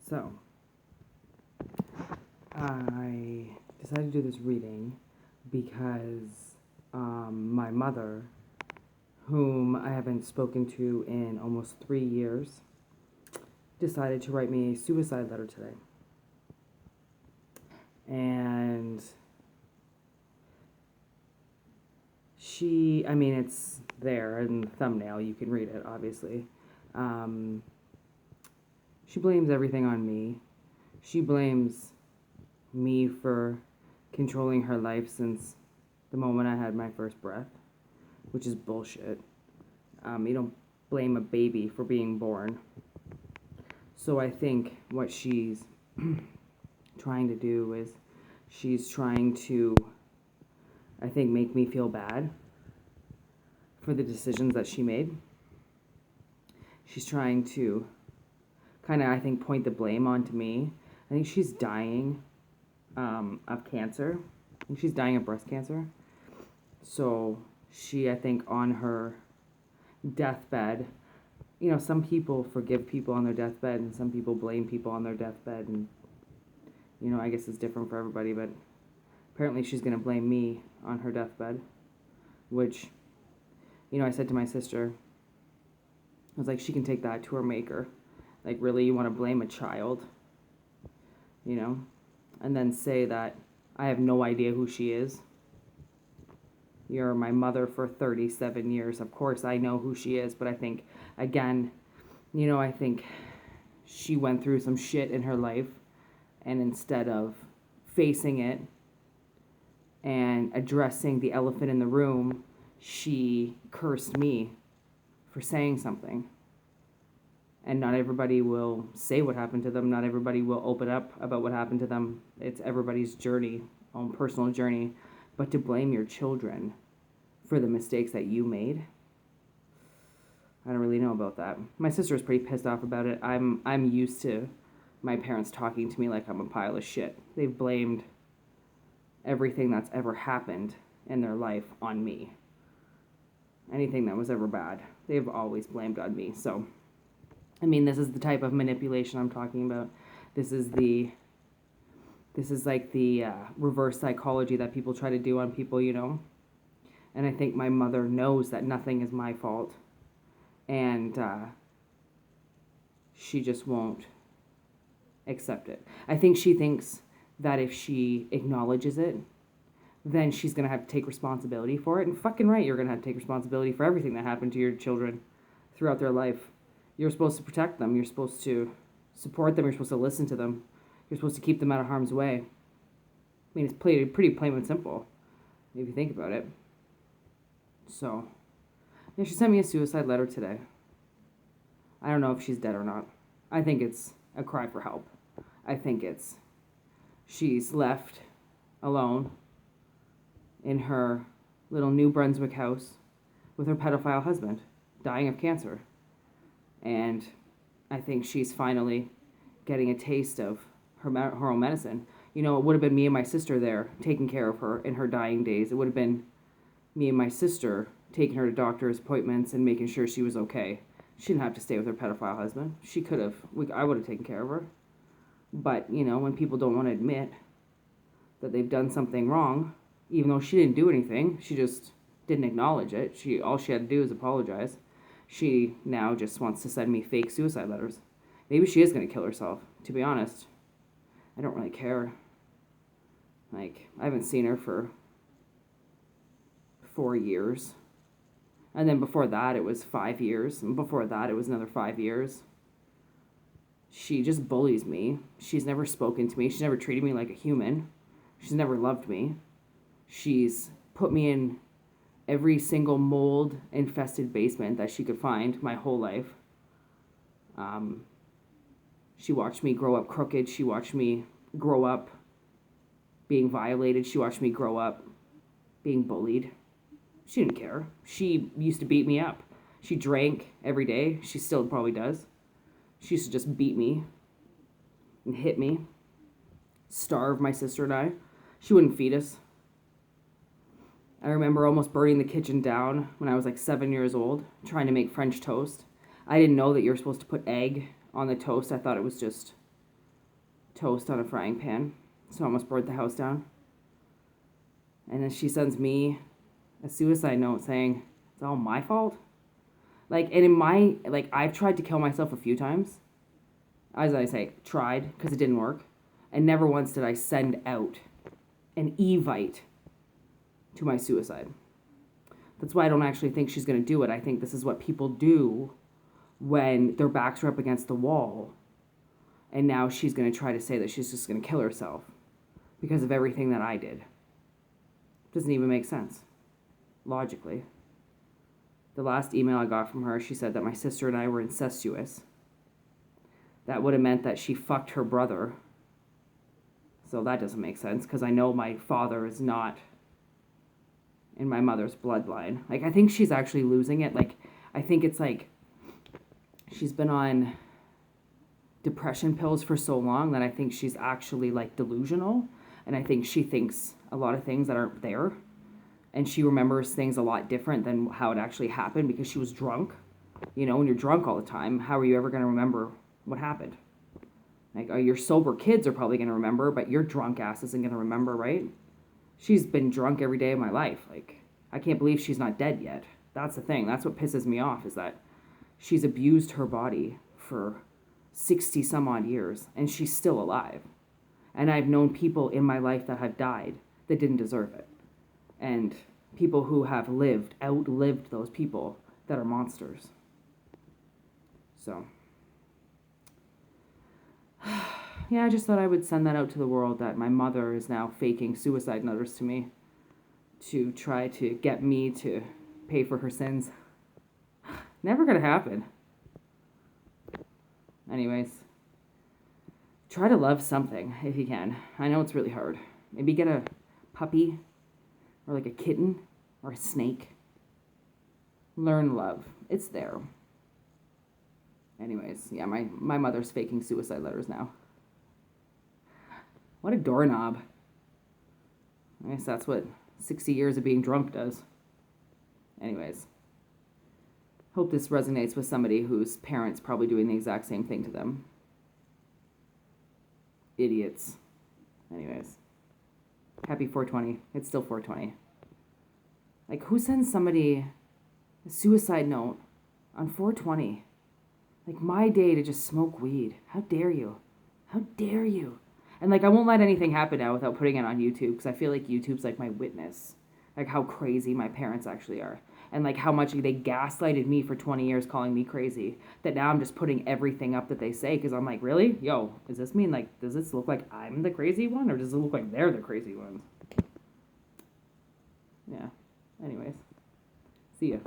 So, I decided to do this reading because my mother, whom I haven't spoken to in almost 3 years, decided to write me a suicide letter today. And it's there in the thumbnail. You can read it, obviously. She blames everything on me. She blames me for controlling her life since the moment I had my first breath, which is bullshit. You don't blame a baby for being born. So I think what she's trying to do is she's trying to, I think, make me feel bad for the decisions that she made. She's trying to kind of, I think, point the blame onto me. I think she's dying of cancer. I think she's dying of breast cancer. So she, I think, on her deathbed, some people forgive people on their deathbed and some people blame people on their deathbed. And, I guess it's different for everybody, but apparently she's going to blame me on her deathbed, which, I said to my sister, I was like, she can take that to her maker. Like, really, you want to blame a child? And then say that I have no idea who she is. You're my mother for 37 years. Of course, I know who she is, but I think, again, I think she went through some shit in her life, and instead of facing it and addressing the elephant in the room, she cursed me for saying something. And not everybody will say what happened to them. Not everybody will open up about what happened to them. It's everybody's journey, own personal journey. But to blame your children for the mistakes that you made, I don't really know about that. My sister's pretty pissed off about it. I'm used to my parents talking to me like I'm a pile of shit. They've blamed everything that's ever happened in their life on me. Anything that was ever bad, they've always blamed on me. So, this is the type of manipulation I'm talking about. This is like the reverse psychology that people try to do on people, And I think my mother knows that nothing is my fault. And she just won't accept it. I think she thinks that if she acknowledges it, then she's going to have to take responsibility for it. And fucking right, you're going to have to take responsibility for everything that happened to your children throughout their life. You're supposed to protect them. You're supposed to support them. You're supposed to listen to them. You're supposed to keep them out of harm's way. It's pretty plain and simple, if you think about it. So, she sent me a suicide letter today. I don't know if she's dead or not. I think it's a cry for help. I think she's left alone in her little New Brunswick house with her pedophile husband, dying of cancer. And I think she's finally getting a taste of her own medicine. It would have been me and my sister there taking care of her in her dying days. It would have been me and my sister taking her to doctor's appointments and making sure she was okay. She didn't have to stay with her pedophile husband. She could have. I would have taken care of her. But, when people don't want to admit that they've done something wrong, even though she didn't do anything, she just didn't acknowledge it. All she had to do is apologize. She now just wants to send me fake suicide letters. Maybe she is going to kill herself, to be honest. I don't really care. I haven't seen her for 4 years. And then before that, it was 5 years. And before that, it was another 5 years. She just bullies me. She's never spoken to me. She's never treated me like a human. She's never loved me. She's put me in every single mold-infested basement that she could find my whole life. She watched me grow up crooked. She watched me grow up being violated. She watched me grow up being bullied. She didn't care. She used to beat me up. She drank every day. She still probably does. She used to just beat me and hit me, starve my sister and I. She wouldn't feed us. I remember almost burning the kitchen down when I was like 7 years old, trying to make French toast. I didn't know that you're supposed to put egg on the toast. I thought it was just toast on a frying pan. So I almost burnt the house down. And then she sends me a suicide note saying, it's all my fault. Like, and in my, like, I've tried to kill myself a few times. As I say, tried, because it didn't work. And never once did I send out an evite to my suicide. That's why I don't actually think she's going to do it. I think this is what people do when their backs are up against the wall. And now she's going to try to say that she's just going to kill herself because of everything that I did. Doesn't even make sense, logically. The last email I got from her, she said that my sister and I were incestuous. That would have meant that she fucked her brother. So that doesn't make sense, because I know my father is not in my mother's bloodline. Like, I think she's actually losing it. Like, I think it's like she's been on depression pills for so long that I think she's actually, like, delusional. And I think she thinks a lot of things that aren't there. And she remembers things a lot different than how it actually happened because she was drunk. You know, when you're drunk all the time, how are you ever going to remember what happened? Like, your sober kids are probably going to remember, but your drunk ass isn't going to remember, right? She's been drunk every day of my life. Like, I can't believe she's not dead yet. That's the thing. That's what pisses me off, is that she's abused her body for 60 some odd years and she's still alive. And I've known people in my life that have died that didn't deserve it. And people who have outlived those people that are monsters. So, yeah, I just thought I would send that out to the world, that my mother is now faking suicide letters to me to try to get me to pay for her sins. Never gonna happen. Anyways, try to love something if you can. I know it's really hard. Maybe get a puppy or like a kitten or a snake. Learn love. It's there. Anyways, yeah, my mother's faking suicide letters now. What a doorknob. I guess that's what 60 years of being drunk does. Anyways, hope this resonates with somebody whose parents probably doing the exact same thing to them. Idiots. Anyways, happy 420. It's still 420. Like, who sends somebody a suicide note on 420? Like, my day to just smoke weed. How dare you? How dare you? And, like, I won't let anything happen now without putting it on YouTube, because I feel like YouTube's, like, my witness. Like, how crazy my parents actually are. And, like, how much they gaslighted me for 20 years calling me crazy. That now I'm just putting everything up that they say, because I'm like, really? Yo, does this mean, like, does this look like I'm the crazy one? Or does it look like they're the crazy ones? Yeah. Anyways. See ya.